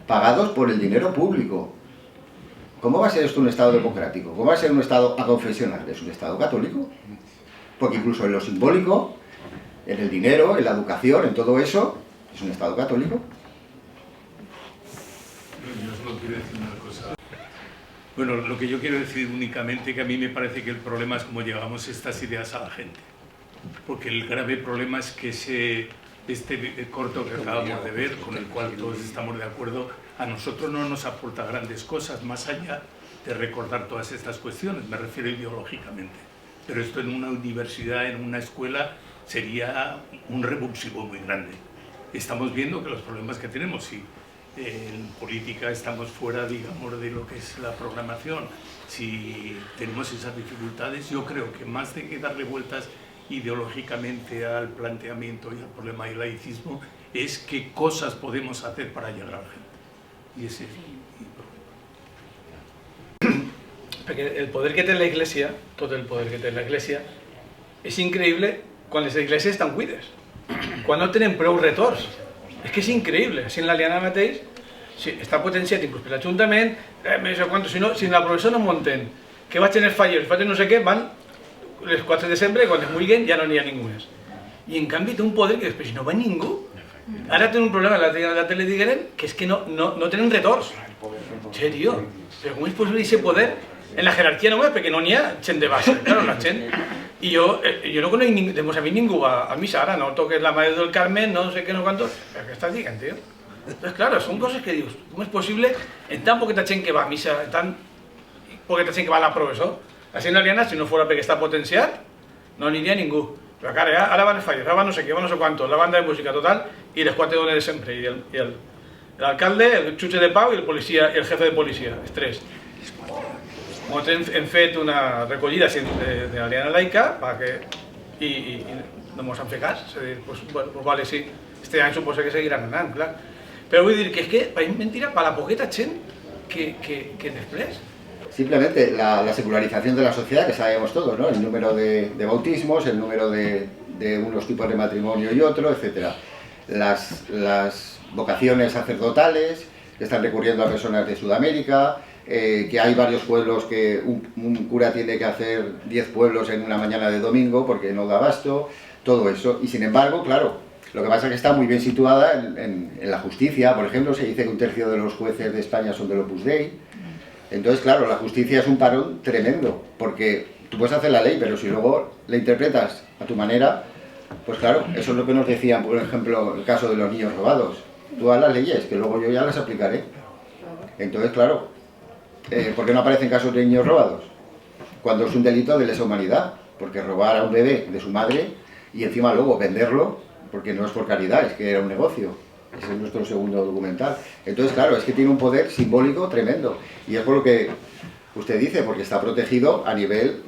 pagados por el dinero público. ¿Cómo va a ser esto un Estado democrático? ¿Cómo va a ser un Estado aconfesional? ¿Es un Estado católico? Porque incluso en lo simbólico, en el dinero, en la educación, en todo eso, ¿es un Estado católico? Yo solo quiero decir una cosa. Bueno, lo que yo quiero decir únicamente que a mí me parece que el problema es cómo llevamos estas ideas a la gente. Porque el grave problema es que este corto que acabamos de ver, con el cual todos estamos de acuerdo, a nosotros no nos aporta grandes cosas, más allá de recordar todas estas cuestiones, me refiero ideológicamente. Pero esto en una universidad, en una escuela, sería un revulsivo muy grande. Estamos viendo que los problemas que tenemos, si en política estamos fuera, digamos, de lo que es la programación, si tenemos esas dificultades, yo creo que más de que darle vueltas ideológicamente al planteamiento y al problema del laicismo, es qué cosas podemos hacer para llegar a la gente. Y ese es mi problema. Perquè el poder que té la Iglesia, tot el poder que té la Iglesia, és increïble quan les Igleses estan cuides, quan no tenen prou retorns. És que és increïble. Si en l'Aliana mateix està potenciat inclús per l'Ajuntament, si la professora no m'ho entén, que vaig en els fallers, vaig en no sé què, van les 4 de desembre i quan es mulguen ja no n'hi ha ningú més. I en canvi té un poder que després no va ningú. Ara tenen un problema, la tele digueren, que és que no tenen retorns. Che, tio, però com és possible aquest poder en la jerarquia només, perquè no n'hi ha gent de base, claro, la gent. I jo no conec ningú a missa ara, no toques la Mare del Carmen, no sé què, no quantos, però què estàs dient, tio? Entonces, claro, son cosas que dius, com és possible en tan poqueta gent que va a missa, en tan poqueta gent que va a la professor? Així en l'Aliana, si no fos perquè està potenciat, no aniria ningú. Però cara, ara van els falles, ara van no sé què, van no sé quantos, la banda de música total i les 4 dones de sempre, i l'alcalde, el jutge de pau i el policia, el jefe de policia, els 3. Nosaltres hem fet una recollida de l'Aliana Laica i no ens han fet cas, és a dir, pues vale, sí, este any suposa que seguiran anant, clar. Pero voy a decir que es que es mentira para la poqueta gente que después. Simplemente la secularización de la sociedad, que sabemos todos, ¿no? El número de bautismos, el número de unos tipos de matrimonio y otro, etc. Las vocaciones sacerdotales que están recurriendo a personas de Sudamérica, que hay varios pueblos que un cura tiene que hacer 10 pueblos en una mañana de domingo porque no da abasto, todo eso. Y sin embargo, claro, lo que pasa es que está muy bien situada en la justicia. Por ejemplo, se dice que 1/3 de los jueces de España son del Opus Dei. Entonces, claro, la justicia es un parón tremendo, porque tú puedes hacer la ley, pero si luego la interpretas a tu manera, pues claro, eso es lo que nos decían, por ejemplo, el caso de los niños robados. Tú haz las leyes, que luego yo ya las aplicaré. Entonces, claro, ¿por qué no aparecen casos de niños robados? Cuando es un delito de lesa humanidad, porque robar a un bebé de su madre y encima luego venderlo, porque no es por caridad, es que era un negocio. Ese es nuestro segundo documental. Entonces, claro, es que tiene un poder simbólico tremendo. Y es por lo que usted dice, porque está protegido a nivel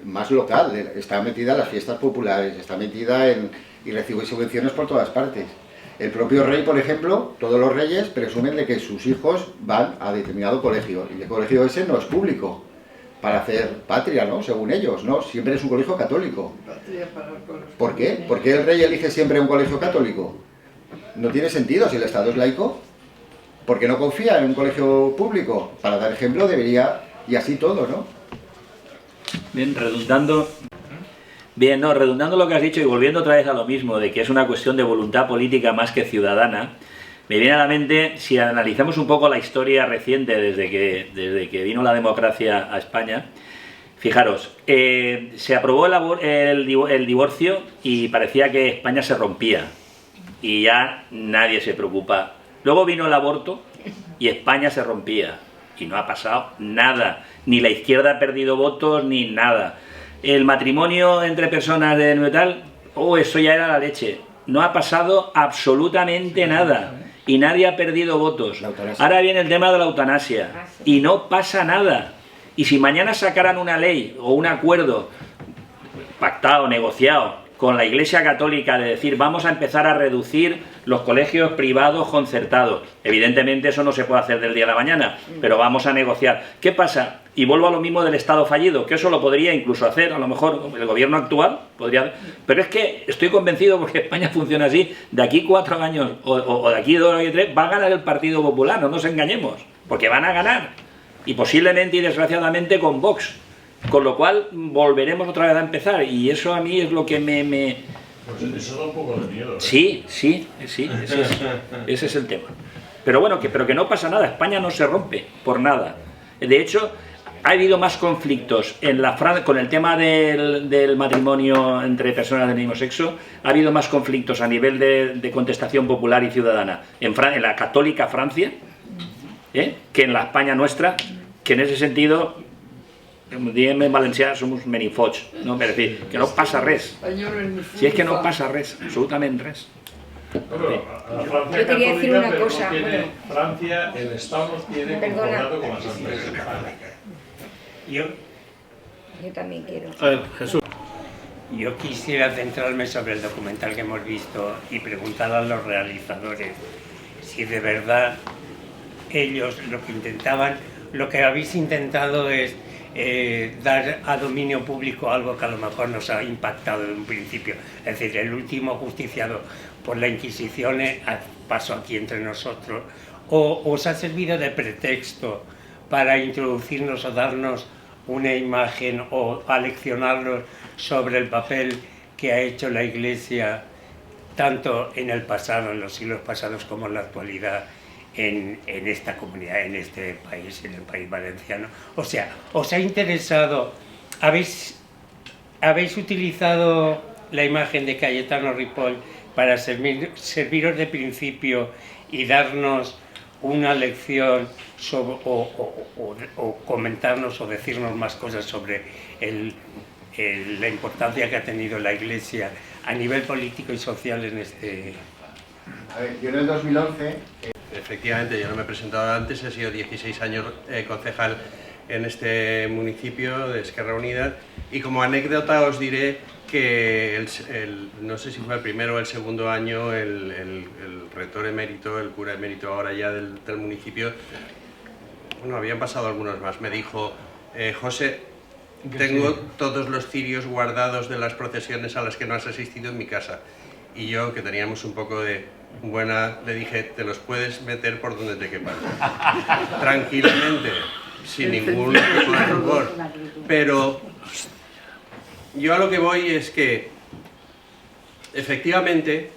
más local. Está metida en las fiestas populares, está metida y recibe subvenciones por todas partes. El propio rey, por ejemplo, todos los reyes presumen de que sus hijos van a determinado colegio. Y el colegio ese no es público, para hacer patria, ¿no? Según ellos, ¿no? Siempre es un colegio católico. ¿Por qué? ¿Por qué el rey elige siempre un colegio católico? No tiene sentido si el Estado es laico. ¿Por qué no confía en un colegio público? Para dar ejemplo debería, y así todo, ¿no? Bien, redundando lo que has dicho y volviendo otra vez a lo mismo, de que es una cuestión de voluntad política más que ciudadana, me viene a la mente, si analizamos un poco la historia reciente desde que vino la democracia a España, fijaros, se aprobó el divorcio y parecía que España se rompía y ya nadie se preocupa. Luego vino el aborto y España se rompía y no ha pasado nada, ni la izquierda ha perdido votos ni nada. El matrimonio entre personas de tal, eso ya era la leche, no ha pasado absolutamente nada. Y nadie ha perdido votos. Ahora viene el tema de la eutanasia y no pasa nada. Y si mañana sacaran una ley o un acuerdo pactado, negociado con la Iglesia Católica de decir vamos a empezar a reducir los colegios privados concertados, evidentemente eso no se puede hacer del día a la mañana, pero vamos a negociar. ¿Qué pasa? Y vuelvo a lo mismo del Estado fallido, que eso lo podría incluso hacer, a lo mejor el gobierno actual podría, pero es que estoy convencido, porque España funciona así, de aquí 4 años o de aquí 2 o 3 va a ganar el Partido Popular, no nos engañemos, porque van a ganar, y posiblemente y desgraciadamente con Vox, con lo cual volveremos otra vez a empezar, y eso a mí es lo que Pues eso da un poco de miedo, ¿eh? Sí, ese es el tema. Pero bueno, pero que no pasa nada, España no se rompe por nada. De hecho, ha habido más conflictos con el tema del matrimonio entre personas del mismo sexo, ha habido más conflictos a nivel de contestación popular y ciudadana en la católica Francia, que en la España nuestra, que en ese sentido, diem en valencià, somos menifots, no? Es decir, que no pasa res. Si es que no pasa res, absolutamente res. Yo quería decir una cosa. Francia, el Estado nos tiene concordado con las empresas. Yo también quiero. A ver, Jesús. Yo quisiera centrarme sobre el documental que hemos visto y preguntar a los realizadores si de verdad ellos lo que habéis intentado es dar a dominio público algo que a lo mejor nos ha impactado de un principio. Es decir, el último justiciado por la Inquisición pasó aquí entre nosotros. ¿O os ha servido de pretexto para introducirnos o darnos una imagen o aleccionarnos sobre el papel que ha hecho la Iglesia tanto en el pasado, en los siglos pasados, como en la actualidad en esta comunidad, en este país, en el país valenciano? O sea, ¿os ha interesado, habéis utilizado la imagen de Cayetano Ripoll para serviros de principio y darnos una lección sobre, o comentarnos o decirnos más cosas sobre la importancia que ha tenido la Iglesia a nivel político y social en este? A ver, yo en el 2011... Efectivamente, yo no me he presentado antes, he sido 16 años concejal en este municipio de Esquerra Unida, y como anécdota os diré que no sé si fue el primero o el segundo año, el rector emérito, el cura emérito ahora ya del municipio, bueno, habían pasado algunos más, me dijo, José, tengo todos los cirios guardados de las procesiones a las que no has asistido en mi casa. Y yo, que teníamos un poco de buena, le dije, te los puedes meter por donde te quepan. Tranquilamente, sin ningún tipo de rubor. Pero yo a lo que voy es que efectivamente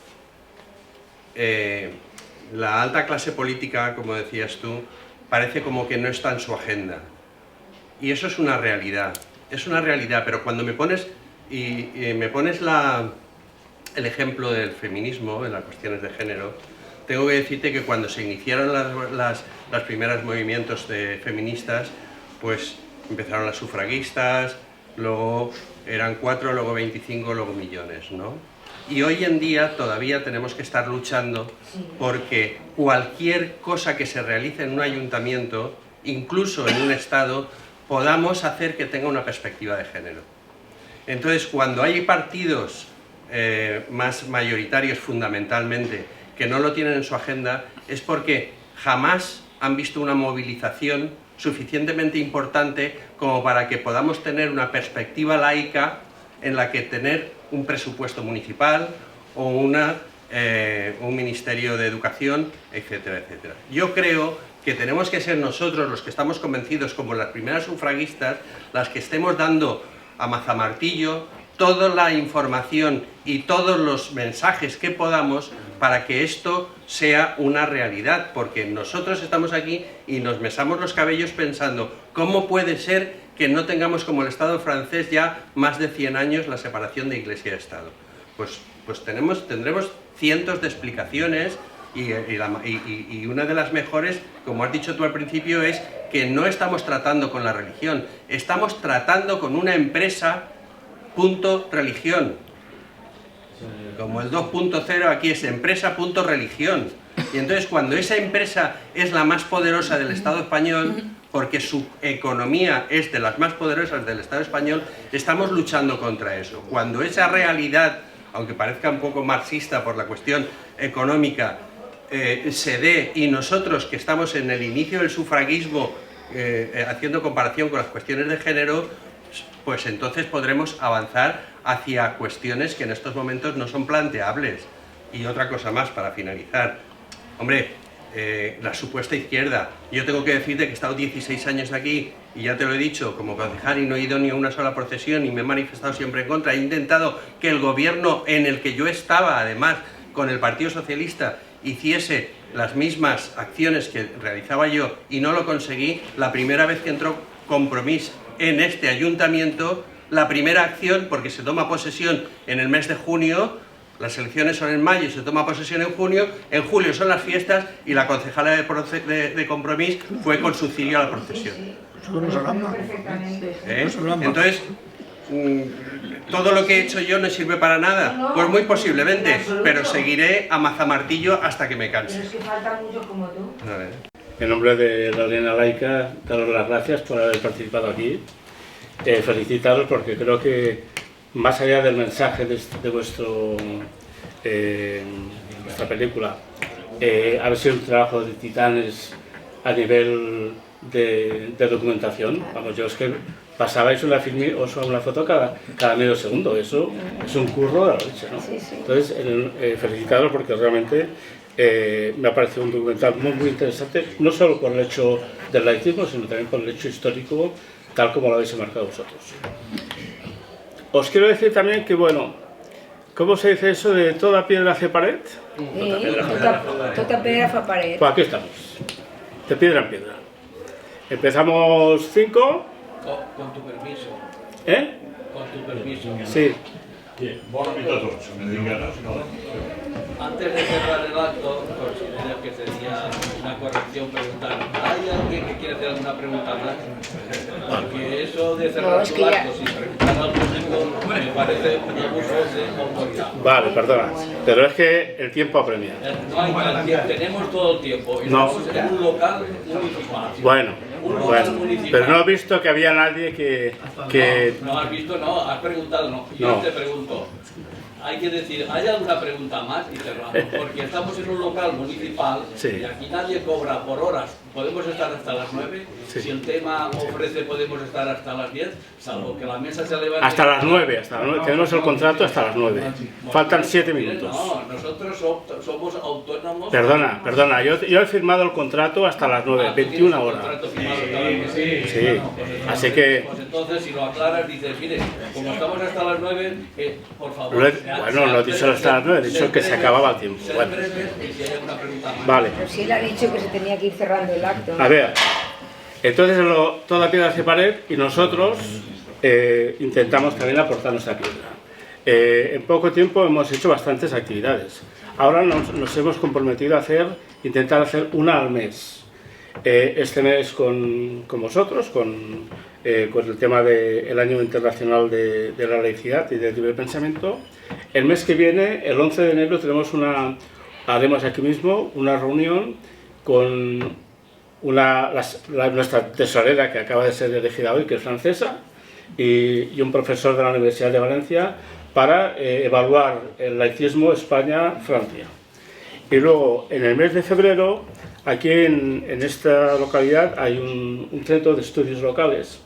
la alta clase política, como decías tú, parece como que no está en su agenda. Y eso es una realidad, pero cuando me pones, me pones el ejemplo del feminismo, de las cuestiones de género, tengo que decirte que cuando se iniciaron los primeros movimientos feministas, pues empezaron las sufragistas, luego eran 4, luego 25, luego millones, ¿no? Y hoy en día todavía tenemos que estar luchando porque cualquier cosa que se realice en un ayuntamiento, incluso en un estado, podamos hacer que tenga una perspectiva de género. Entonces, cuando hay partidos más mayoritarios fundamentalmente que no lo tienen en su agenda, es porque jamás han visto una movilización suficientemente importante como para que podamos tener una perspectiva laica en la que tener un presupuesto municipal o un ministerio de educación, etcétera, etcétera. Yo creo que tenemos que ser nosotros los que estamos convencidos, como las primeras sufragistas, las que estemos dando a mazamartillo toda la información y todos los mensajes que podamos para que esto sea una realidad, porque nosotros estamos aquí y nos mesamos los cabellos pensando ¿cómo puede ser que no tengamos como el Estado francés ya más de 100 años la separación de Iglesia y Estado? Pues tendremos cientos de explicaciones y una de las mejores, como has dicho tú al principio, es que no estamos tratando con la religión, estamos tratando con una empresa punto religión. Como el 2.0 aquí es empresa punto religión. Y entonces cuando esa empresa es la más poderosa del Estado español, porque su economía es de las más poderosas del Estado español, estamos luchando contra eso. Cuando esa realidad, aunque parezca un poco marxista por la cuestión económica, se dé, y nosotros que estamos en el inicio del sufragismo haciendo comparación con las cuestiones de género, pues entonces podremos avanzar hacia cuestiones que en estos momentos no son planteables. Y otra cosa más para finalizar. Hombre, la supuesta izquierda. Yo tengo que decirte que he estado 16 años aquí y ya te lo he dicho, como concejal, y no he ido ni a una sola procesión y me he manifestado siempre en contra. He intentado que el gobierno en el que yo estaba, además, con el Partido Socialista, hiciese las mismas acciones que realizaba yo y no lo conseguí. La primera vez que entró Compromís en este ayuntamiento, la primera acción, porque se toma posesión en el mes de junio, las elecciones son en mayo y se toma posesión en julio son las fiestas y la concejala de Compromís fue con su cirio a la procesión. Entonces, ¿todo lo que he hecho yo no sirve para nada? Pues muy posiblemente, pero seguiré a mazamartillo hasta que me canse. Pero es que falta mucho como tú. En nombre de la Alianza Laica, daros las gracias por haber participado aquí. Felicitaros porque creo que más allá del mensaje de vuestra película, ha sido un trabajo de titanes a nivel de documentación. Vamos, yo es que pasabais una foto cada medio segundo, eso es un curro de la leche, ¿no? Entonces, felicitaros porque realmente me ha parecido un documental muy interesante, no solo por el hecho del laicismo, sino también por el hecho histórico, tal como lo habéis marcado vosotros. Os quiero decir también que, bueno, ¿cómo se dice eso de toda piedra hace pared? Toda piedra fa pared. Pues aquí estamos, de piedra en piedra. Empezamos 5. Con tu permiso. ¿Eh? Con tu permiso. Sí. Antes de cerrar el acto, considero que sería una corrección preguntar, ¿hay alguien que quiere hacer alguna pregunta más? Porque eso de cerrar el acto sin preguntar al público me parece un abuso de autoridad. Vale, perdona, pero es que el tiempo apremia. No hay tiempo, tenemos todo el tiempo. Estamos en un local municipal. Bueno, pero no he visto que había nadie que... No has visto, no, has preguntado, no. Yo te pregunto. Hay que decir, ¿hay alguna pregunta más? Y cerramos, porque estamos en un local municipal y aquí nadie cobra por horas. Podemos estar hasta las 9, si el tema ofrece podemos estar hasta las 10, salvo que la mesa se levante... Hasta las 9, tenemos el contrato hasta las 9. Faltan 7 minutos. No, nosotros somos autónomos estamos... Perdona, yo he firmado el contrato hasta las 9, 21 horas. Sí, así que... Pues entonces, si lo aclaras, dices, mire, como estamos hasta las 9, por favor... Bueno, no he dicho hasta las 9, he dicho que se acababa el tiempo. Bueno. Vale. Pero si él ha dicho que se tenía que ir cerrando el acto. A ver, entonces toda piedra hace pared y nosotros intentamos también aportar nuestra piedra. En poco tiempo hemos hecho bastantes actividades. Ahora nos hemos comprometido a intentar hacer una al mes. Este mes con vosotros, con el tema del Año Internacional de la Laicidad y del Libre Pensamiento. El mes que viene, el 11 de enero, haremos aquí mismo una reunión con nuestra tesorera, que acaba de ser elegida hoy, que es francesa, y un profesor de la Universidad de Valencia, para evaluar el laicismo España-Francia. Y luego, en el mes de febrero, aquí en esta localidad hay un centro de estudios locales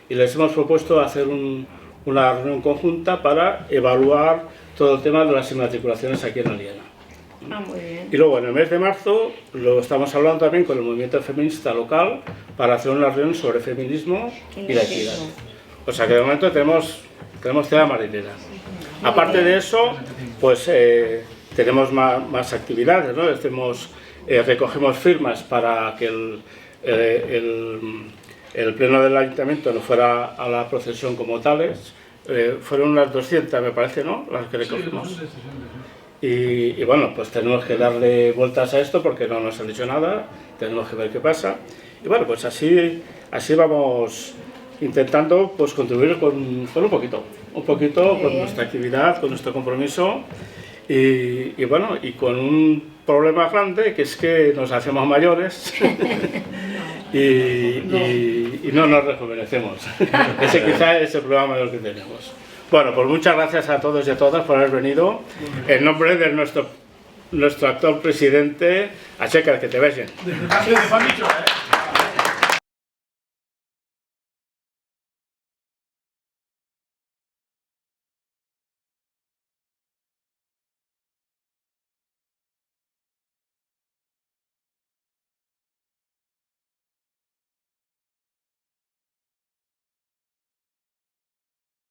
y les hemos propuesto hacer una reunión conjunta para evaluar todo el tema de las inmatriculaciones aquí en Aliena. Muy bien. Y luego, en el mes de marzo, lo estamos hablando también con el movimiento feminista local para hacer una reunión sobre feminismo y laicidad. O sea que de momento tenemos tela marinera. Aparte de eso, pues tenemos más actividades, ¿no? Recogemos firmas para que el pleno del ayuntamiento no fuera a la procesión como tales. Fueron unas 200, me parece, ¿no?, las que recogimos. Y bueno, pues tenemos que darle vueltas a esto porque no nos han dicho nada, tenemos que ver qué pasa. Y bueno, pues así vamos intentando pues contribuir con un poquito con nuestra actividad, con nuestro compromiso y bueno, y con un problema grande, que es que nos hacemos mayores y no nos rejuvenecemos. Ese quizá es el problema mayor que tenemos. Bueno, pues muchas gracias a todos y a todas por haber venido. En nombre de nuestro actual presidente, Aixeca't, que te vegin.